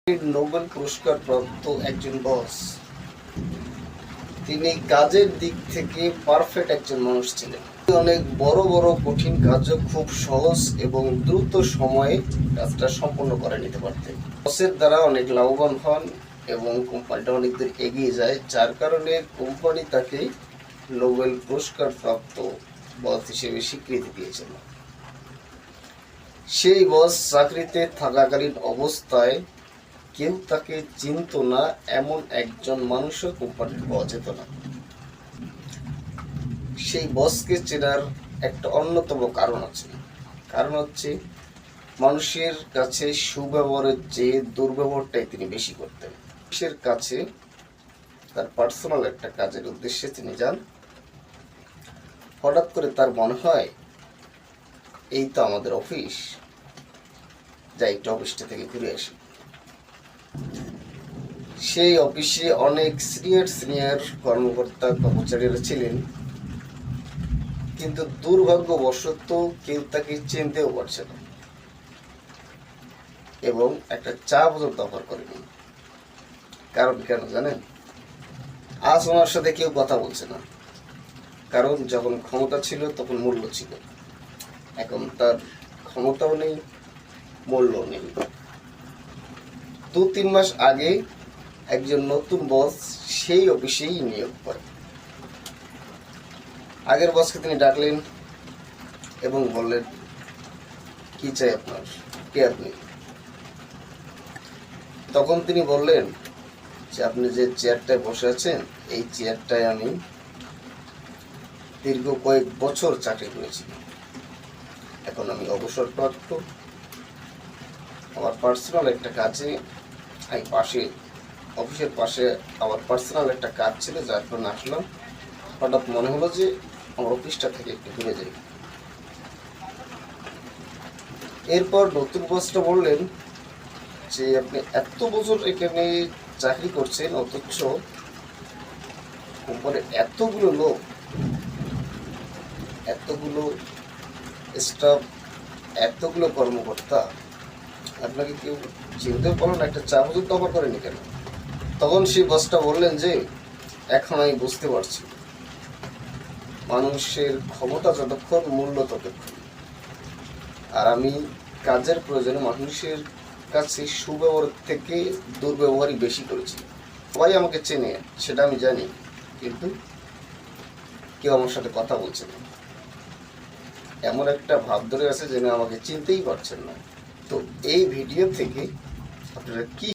Nobel পুরস্কার প্রাপ্ত একজন বস। তিনি কাজের দিক থেকে পারফেক্ট একজন মানুষ ছিলেন। অনেক বড় বড় কঠিন কাজও খুব সহজ এবং দ্রুত সময়ে কাজটা সম্পন্ন করে নিতে পারতেন। বসের দ্বারা অনেক লাভবান হন এবং কোম্পানিটা অনেক দূর এগিয়ে যায়, যার কারণে কোম্পানি তাকে নোবেল পুরস্কার প্রাপ্ত বস হিসেবে স্বীকৃতি দিয়েছিল। সেই বস চাকরিতে থাকাকালীন অবস্থায় কেউ তাকে চিনত না, এমন একজন মানুষও কোম্পানির পাওয়া যেত না। সেই বসকে চেনার একটা অন্যতম কারণ আছে। কারণ হচ্ছে মানুষের কাছে সুব্যবহারের চেয়ে দুর্ব্যবহারটাই তিনি বেশি করতেন। মানুষের কাছে তার পার্সোনাল একটা কাজের উদ্দেশ্যে তিনি যান। হঠাৎ করে তার মনে হয় এই তো আমাদের অফিস, যাই একটু অফিসটা থেকে ঘুরে আসি। সেই অফিসে অনেক সিনিয়র কর্মকর্তা কর্মচারীরা ছিলেন, কিন্তু দুর্ভাগ্যবশত কেউ তাকে চিনতেও পারছে না এবং একটা চা পর্যন্ত অফার করেনি। কারণ কেন জানেন? আজ ওনার সাথে কেউ কথা বলছে না, কারণ যখন ক্ষমতা ছিল তখন মূল্য ছিল, এখন তার ক্ষমতাও নেই, মূল্য নেই। 2-3 মাস আগে একজন নতুন বস সেই অফিসেই নিয়োগ করে। আগের বসকে তিনি ডাকলেন এবং বললেন, কি চাই আপনার, কে আপনি? তখন তিনি বললেন যে আপনি যে চেয়ারটায় বসে আছেন, এই চেয়ারটায় আমি দীর্ঘ কয়েক বছর চাকরি করেছি। এখন আমি অবসরপ্রাপ্ত। আমার পার্সোনাল একটা কাজে আমি অফিসের পাশে আমার পার্সোনাল একটা কাজ ছিল, যার কারণে আসলাম। হঠাৎ মনে হলো যে আমার অফিসটা থেকে একটু ঘুরে যাই। এরপর নতুন বসটা বললেন যে আপনি এত বছর এখানে চাকরি করছেন, অথচ কোম্পানির এতগুলো লোক, এতগুলো স্টাফ, এতগুলো কর্মকর্তা, আপনাকে কেউ চিনতেও পারলো না, একটা চা পর্যন্ত অফার করেনি কেন? তখন সেই বসটা বললেন যে এখন আমি বুঝতে পারছি মানুষের ক্ষমতা যতক্ষণ, মূল্য ততক্ষণ। আর আমি কাজের প্রয়োজনে মানুষের কাছে সুব্যবহার থেকে দুর্ব্যবহারই বেশি করেছি। সবাই আমাকে চেনে, সেটা আমি জানি, কিন্তু কেউ আমার সাথে কথা বলছে না, এমন একটা ভাব ধরে আছে যেন আমাকে চিনতেই পারছেন না। তো এই ভিডিও থেকে আপনারা কি